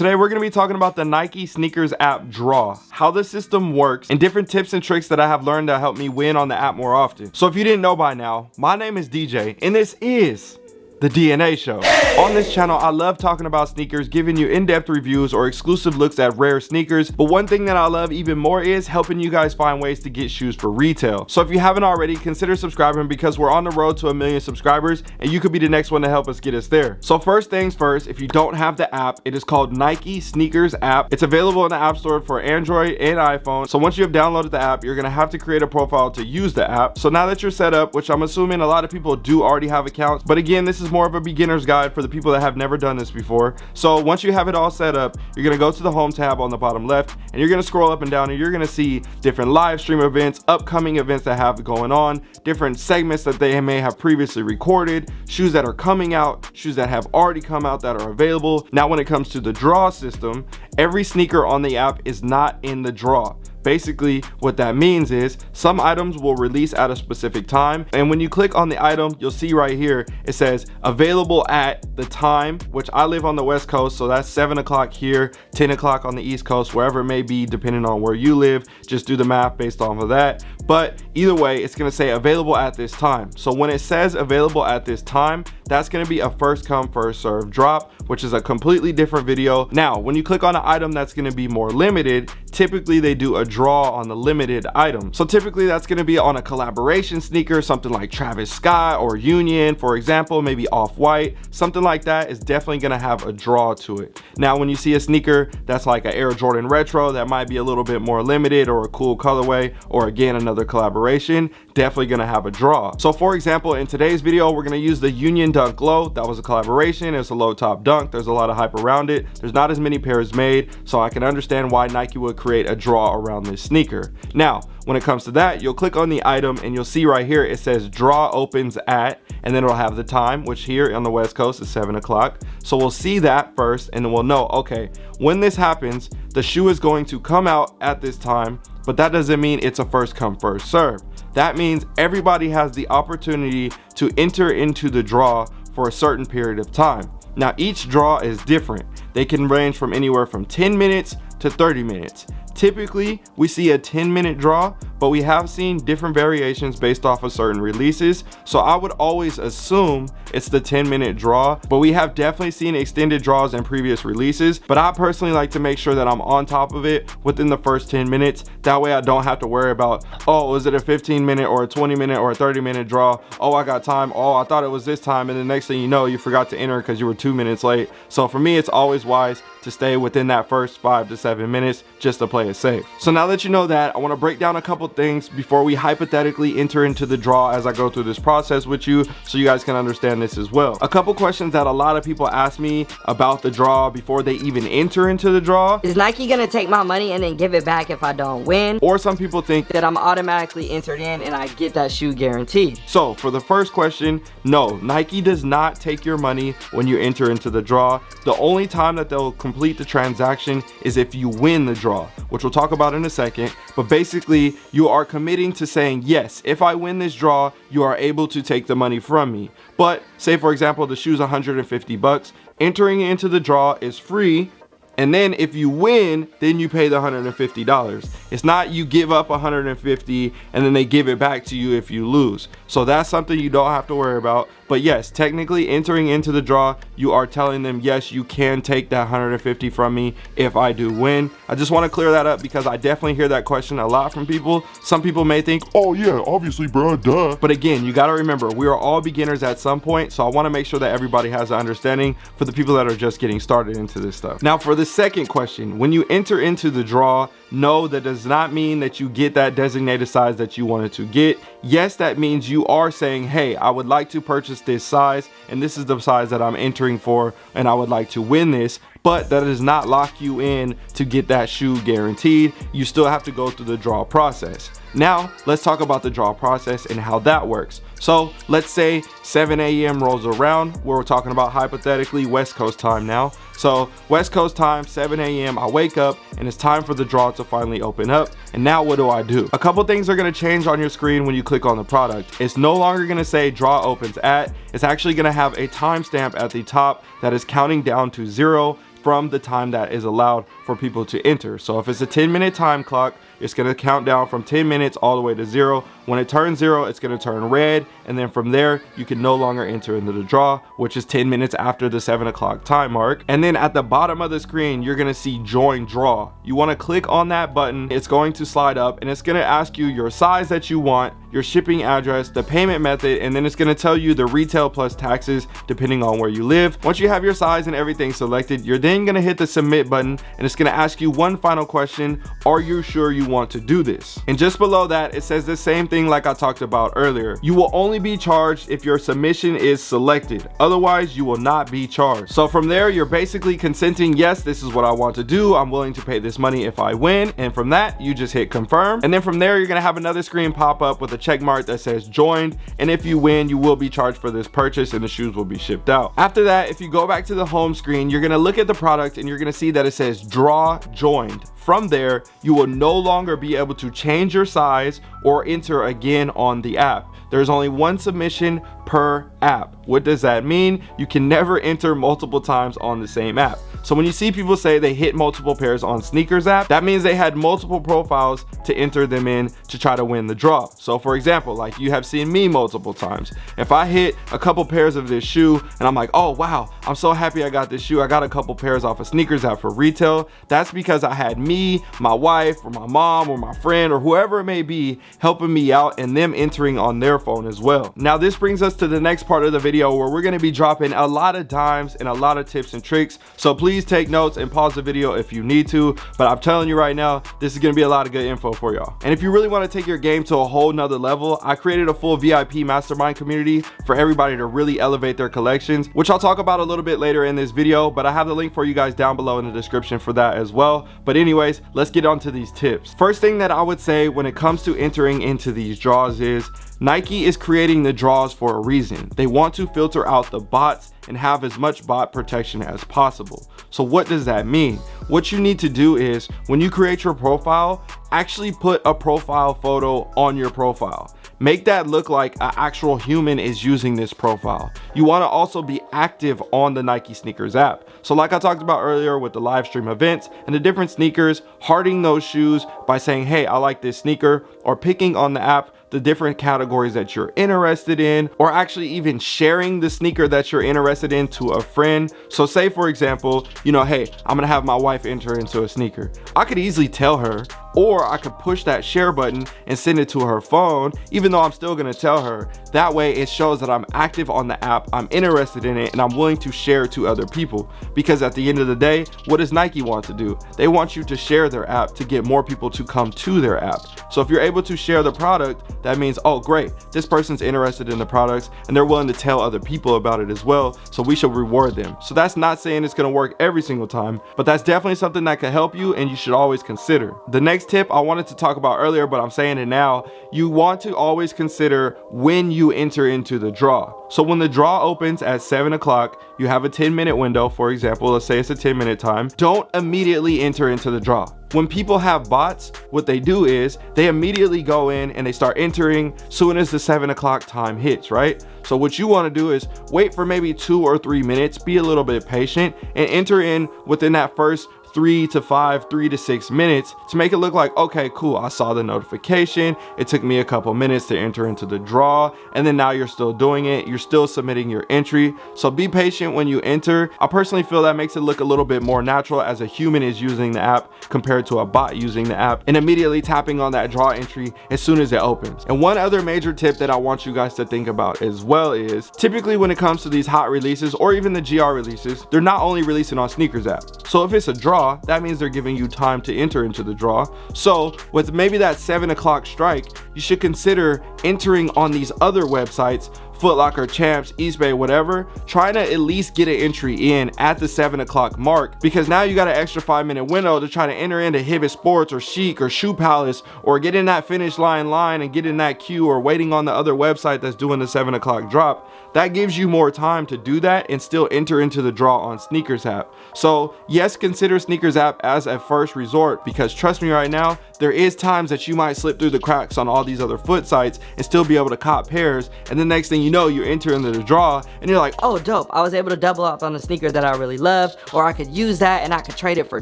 Today we're going to be talking about the Nike sneakers app Draw, how the system works, and different tips and tricks that I have learned that help me win on the app more often. So if you didn't know by now, my name is DJ and this is the DNA Show. On this channel, I love talking about sneakers, giving you in-depth reviews or exclusive looks at rare sneakers. But one thing that I love even more is helping you guys find ways to get shoes for retail. So if you haven't already, consider subscribing because we're on the road to 1 million subscribers and you could be the next one to help us get us there. So first things first, if you don't have the app, it is called Nike Sneakers app. It's available in the App Store for Android and iPhone. So once you have downloaded the app, you're gonna have to create a profile to use the app. So now that you're set up, which I'm assuming a lot of people do already have accounts, but again, this is more of a beginner's guide for the people that have never done this before. So once you have it all set up, you're gonna go to the home tab on the bottom left and you're gonna scroll up and down and you're gonna see different live stream events, upcoming events that have going on, different segments that they may have previously recorded, shoes that are coming out, shoes that have already come out that are available. Now when it comes to the draw system, every sneaker on the app is not in the draw. Basically, what that means is some items will release at a specific time, and when you click on the item, you'll see right here it says available at the time, which I live on the West Coast, so that's 7 o'clock here, 10 o'clock on the East Coast, wherever it may be depending on where you live. Just do the math based off of that. But either way, it's gonna say available at this time. So when it says available at this time, that's gonna be a first come first serve drop, which is a completely different video. Now when you click on an item that's gonna be more limited, typically they do a draw on the limited item. So typically that's going to be on a collaboration sneaker, something like Travis Scott or Union, for example, maybe Off-White, something like that is definitely going to have a draw to it. Now when you see a sneaker that's like an Air Jordan Retro that might be a little bit more limited or a cool colorway, or again another collaboration, definitely going to have a draw. So for example, in today's video we're going to use the Union Dunk Low. That was a collaboration. It's a low top dunk. There's a lot of hype around it. There's not as many pairs made, so I can understand why Nike would create a draw around this sneaker. Now when it comes to that, you'll click on the item and you'll see right here it says draw opens at, and then it'll have the time, which here on the West Coast is 7 o'clock. So we'll see that first and then we'll know, okay, when this happens the shoe is going to come out at this time, but that doesn't mean it's a first come first serve. That means everybody has the opportunity to enter into the draw for a certain period of time. Now each draw is different. They can range from anywhere from 10 minutes to 30 minutes. Typically we see a 10-minute draw, but we have seen different variations based off of certain releases, so I would always assume it's the 10-minute draw, but we have definitely seen extended draws in previous releases. But I personally like to make sure that I'm on top of it within the first 10 minutes. That way I don't have to worry about, oh, is it a 15-minute or a 20-minute or a 30-minute draw? Oh, I got time. Oh, I thought it was this time, and the next thing you know you forgot to enter because you were 2 minutes late. So for me it's always wise to stay within that first 5 to 7 minutes just to play it safe. So now that you know that, I want to break down a couple things before we hypothetically enter into the draw as I go through this process with you, so you guys can understand this as well. A couple questions that a lot of people ask me about the draw before they even enter into the draw: is Nike gonna take my money and then give it back if I don't win? Or some people think that I'm automatically entered in and I get that shoe guaranteed. So for the first question, no, Nike does not take your money when you enter into the draw. The only time that they'll complete the transaction is if you win the draw, which we'll talk about in a second. But basically you are committing to saying, yes, if I win this draw you are able to take the money from me. But say for example the shoe's 150 bucks, entering into the draw is free, and then if you win then you pay the $150. It's not you give up 150 and then they give it back to you if you lose. So that's something you don't have to worry about. But yes, technically entering into the draw, you are telling them, yes, you can take that 150 from me if I do win. I just want to clear that up because I definitely hear that question a lot from people. Some people may think, oh yeah, obviously bro, duh. But again, you got to remember, we are all beginners at some point, so I want to make sure that everybody has an understanding for the people that are just getting started into this stuff. Now for the second question, when you enter into the draw, no, that does not mean that you get that designated size that you wanted to get. Yes, that means you are saying, hey, I would like to purchase this size and this is the size that I'm entering for and I would like to win this. But that does not lock you in to get that shoe guaranteed. You still have to go through the draw process. Now let's talk about the draw process and how that works. So let's say 7 a.m. rolls around. We're talking about hypothetically West Coast time now. So West Coast time, 7 a.m. I wake up and it's time for the draw to finally open up. And now what do? A couple things are going to change on your screen when you click on the product. It's no longer going to say draw opens at. It's actually going to have a timestamp at the top that is counting down to 0, from the time that is allowed for people to enter. So if it's a 10-minute time clock, it's going to count down from 10 minutes all the way to 0. When it turns 0, it's going to turn red, and then from there you can no longer enter into the draw, which is 10 minutes after the 7 o'clock time mark. And then at the bottom of the screen, you're going to see join draw. You want to click on that button. It's going to slide up and it's going to ask you your size that you want, your shipping address, the payment method, and then it's going to tell you the retail plus taxes depending on where you live. Once you have your size and everything selected, you're then going to hit the submit button, and it's going to ask you one final question: are you sure you want to do this? And just below that, it says the same thing like I talked about earlier. You will only be charged if your submission is selected. Otherwise, you will not be charged. So from there, you're basically consenting, yes, this is what I want to do. I'm willing to pay this money if I win. And from that, you just hit confirm. And then from there, you're going to have another screen pop up with a check mark that says joined. And if you win, you will be charged for this purchase and the shoes will be shipped out. After that, if you go back to the home screen, you're going to look at the product and you're going to see that it says draw joined. From there, you will no longer be able to change your size or enter again on the app. There's only one submission per app. What does that mean? You can never enter multiple times on the same app. So when you see people say they hit multiple pairs on SNKRS app, that means they had multiple profiles to enter them in to try to win the draw. So for example, like you have seen me multiple times. If I hit a couple pairs of this shoe and I'm like, oh wow, I'm so happy I got this shoe. I got a couple pairs off of SNKRS app for retail. That's because I had me, my wife, or my mom, or my friend, or whoever it may be helping me out and them entering on their phone as well. Now this brings us to the next part of the video where we're going to be dropping a lot of dimes and a lot of tips and tricks. So please take notes and pause the video if you need to, but I'm telling you right now, this is going to be a lot of good info for y'all. And if you really want to take your game to a whole nother level, I created a full VIP mastermind community for everybody to really elevate their collections, which I'll talk about a little bit later in this video, but I have the link for you guys down below in the description for that as well. But anyways, let's get on to these tips. First thing that I would say when it comes to entering into these draws is Nike is creating the draws for a reason. They want to filter out the bots and have as much bot protection as possible. So what does that mean? What you need to do is when you create your profile, actually put a profile photo on your profile. Make that look like an actual human is using this profile. You want to also be active on the Nike SNKRS app. So like I talked about earlier with the live stream events and the different sneakers, hearting those shoes by saying, hey, I like this sneaker, or picking on the app the different categories that you're interested in, or actually even sharing the sneaker that you're interested in to a friend. So say for example, you know, hey, I'm gonna have my wife enter into a sneaker. I could easily tell her, or I could push that share button and send it to her phone, even though I'm still gonna tell her. That way it shows that I'm active on the app, I'm interested in it, and I'm willing to share to other people. Because at the end of the day, what does Nike want to do? They want you to share their app to get more people to come to their app. So if you're able to share the product, that means, oh great, this person's interested in the products and they're willing to tell other people about it as well, so we should reward them. So that's not saying it's gonna work every single time, but that's definitely something that can help you and you should always consider. The next tip I wanted to talk about earlier, but I'm saying it now, you want to always consider when you enter into the draw. So when the draw opens at 7 o'clock, you have a 10-minute window. For example, let's say it's a 10-minute time. Don't immediately enter into the draw. When people have bots, what they do is they immediately go in and they start entering soon as the 7 o'clock time hits, right? So what you want to do is wait for maybe 2 or 3 minutes, be a little bit patient, and enter in within that first 3 to 6 minutes to make it look like, okay, cool, I saw the notification, it took me a couple minutes to enter into the draw, and then now you're still doing it, you're still submitting your entry. So be patient when you enter. I personally feel that makes it look a little bit more natural as a human is using the app compared to a bot using the app and immediately tapping on that draw entry as soon as it opens. And one other major tip that I want you guys to think about as well is typically when it comes to these hot releases or even the GR releases, they're not only releasing on SNKRS app. So if it's a draw, that means they're giving you time to enter into the draw. So with maybe that 7 o'clock strike, you should consider entering on these other websites, Foot Locker, Champs, Eastbay, whatever, trying to at least get an entry in at the 7 o'clock mark, because now you got an extra 5-minute window to try to enter into Hibbett Sports or Chic or Shoe Palace, or get in that finish line and get in that queue, or waiting on the other website that's doing the 7 o'clock drop. That gives you more time to do that and still enter into the draw on SNKRS app. So yes, consider SNKRS app as a first resort, because trust me right now, there is times that you might slip through the cracks on all these other foot sites and still be able to cop pairs, and the next thing you know, you enter into the draw and you're like, oh dope, I was able to double up on a sneaker that I really love, or I could use that and I could trade it for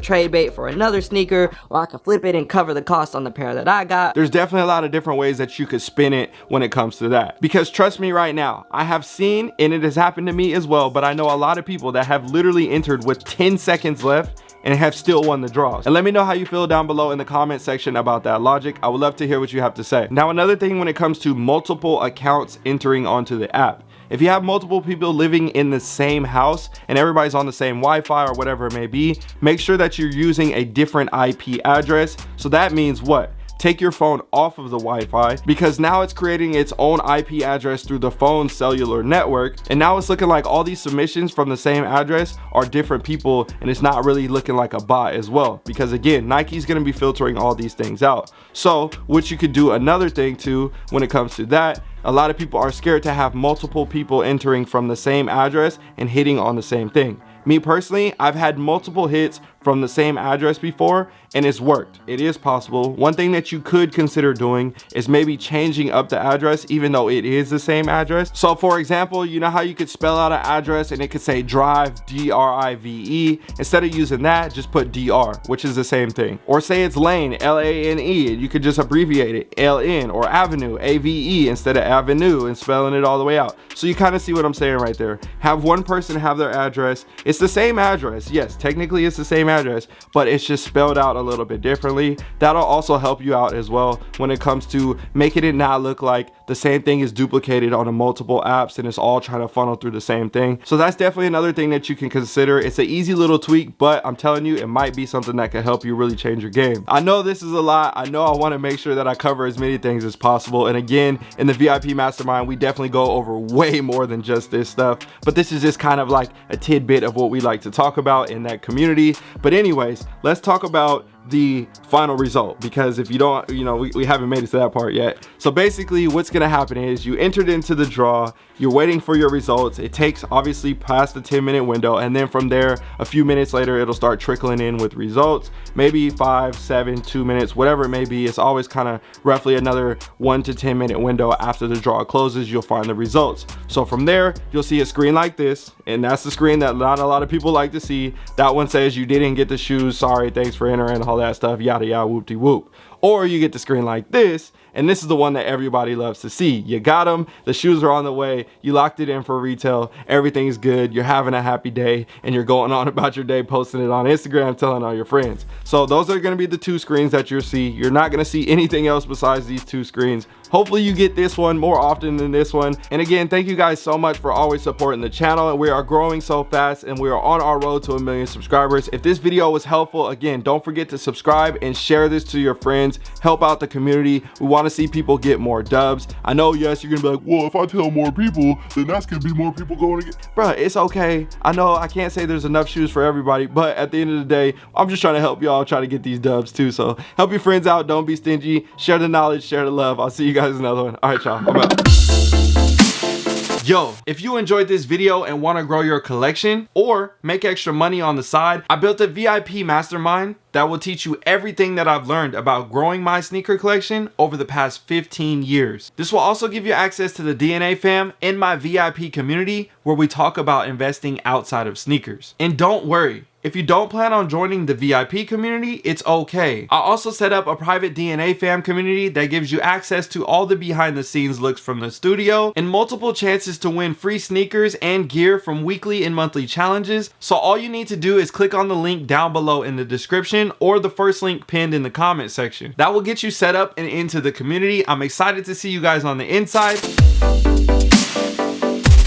trade bait for another sneaker, or I could flip it and cover the cost on the pair that I got. There's definitely a lot of different ways that you could spin it when it comes to that, because trust me right now, I have seen, and it has happened to me as well, but I know a lot of people that have literally entered with 10 seconds left and have still won the draws. And let me know how you feel down below in the comment section about that logic. I would love to hear what you have to say. Now, another thing when it comes to multiple accounts entering onto the app, if you have multiple people living in the same house and everybody's on the same Wi-Fi or whatever it may be, make sure that you're using a different IP address. So that means what? Take your phone off of the Wi-Fi, because now it's creating its own IP address through the phone's cellular network, and now it's looking like all these submissions from the same address are different people, and it's not really looking like a bot as well, because again, Nike's going to be filtering all these things out. So what you could do, another thing too when it comes to that, a lot of people are scared to have multiple people entering from the same address and hitting on the same thing. Me personally, I've had multiple hits from the same address before, and it's worked. It is possible. One thing that you could consider doing is maybe changing up the address even though it is the same address. So for example, you know how you could spell out an address and it could say drive, D-R-I-V-E. Instead of using that, just put DR, which is the same thing. Or say it's lane, L-A-N-E, and you could just abbreviate it, L-N, or avenue, A-V-E, instead of avenue and spelling it all the way out. So you kind of see what I'm saying right there. Have one person have their address. It's the same address. Yes, technically it's the same address, but it's just spelled out a little bit differently. That'll also help you out as well when it comes to making it not look like the same thing is duplicated on multiple apps and it's all trying to funnel through the same thing. So that's definitely another thing that you can consider. It's an easy little tweak, but I'm telling you, it might be something that can help you really change your game. I know this is a lot. I know I want to make sure that I cover as many things as possible. And again, in the VIP Mastermind, we definitely go over way more than just this stuff, but this is just kind of like a tidbit of what we like to talk about in that community. But anyways, let's talk about the final result, because if you don't, we haven't made it to that part yet. So basically what's going to happen is you entered into the draw, you're waiting for your results. It takes obviously past the 10-minute window, and then from there a few minutes later it'll start trickling in with results, maybe 5, 7, 2 minutes, whatever it may be. It's always kind of roughly another 1 to 10 minute window after the draw closes. You'll find the results. So from there you'll see a screen like this, and that's the screen that not a lot of people like to see. That one says you didn't get the shoes, sorry, thanks for entering, all that stuff, yada yada, whoop-de-whoop. Or you get the screen like this, and this is the one that everybody loves to see. You got them, the shoes are on the way, you locked it in for retail, everything's good, you're having a happy day, and you're going on about your day, posting it on Instagram, telling all your friends. So those are going to be the two screens that you'll see. You're not going to see anything else besides these two screens. Hopefully you get this one more often than this one. And again, thank you guys so much for always supporting the channel. We are growing so fast, and we are on our road to 1 million subscribers. If this video was helpful, again, don't forget to subscribe and share this to your friends. Help out the community. We want to see people get more dubs. I know, yes, you're gonna be like, well, if I tell more people, then that's gonna be more people going to get. Bruh, it's okay. I know I can't say there's enough shoes for everybody, but at the end of the day, I'm just trying to help y'all try to get these dubs too. So help your friends out. Don't be stingy. Share the knowledge, share the love. I'll see you guys in another one. All right, y'all. I'm out. Yo, if you enjoyed this video and want to grow your collection or make extra money on the side, I built a VIP mastermind that will teach you everything that I've learned about growing my sneaker collection over the past 15 years. This will also give you access to the DNA fam in my VIP community, where we talk about investing outside of sneakers. And don't worry, if you don't plan on joining the VIP community, it's okay. I also set up a private DNA fam community that gives you access to all the behind the scenes looks from the studio and multiple chances to win free sneakers and gear from weekly and monthly challenges. So all you need to do is click on the link down below in the description, or the first link pinned in the comment section. That will get you set up and into the community. I'm excited to see you guys on the inside.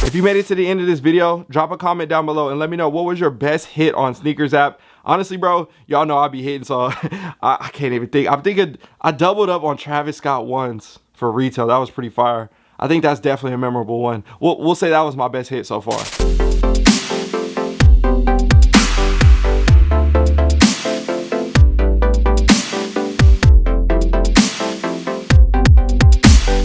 If you made it to the end of this video, drop a comment down below and let me know what was your best hit on SNKRS app. Honestly, bro, y'all know I be hitting, so I can't even think. I'm thinking I doubled up on Travis Scott ones for retail. That was pretty fire. I think that's definitely a memorable one. We'll say that was my best hit so far.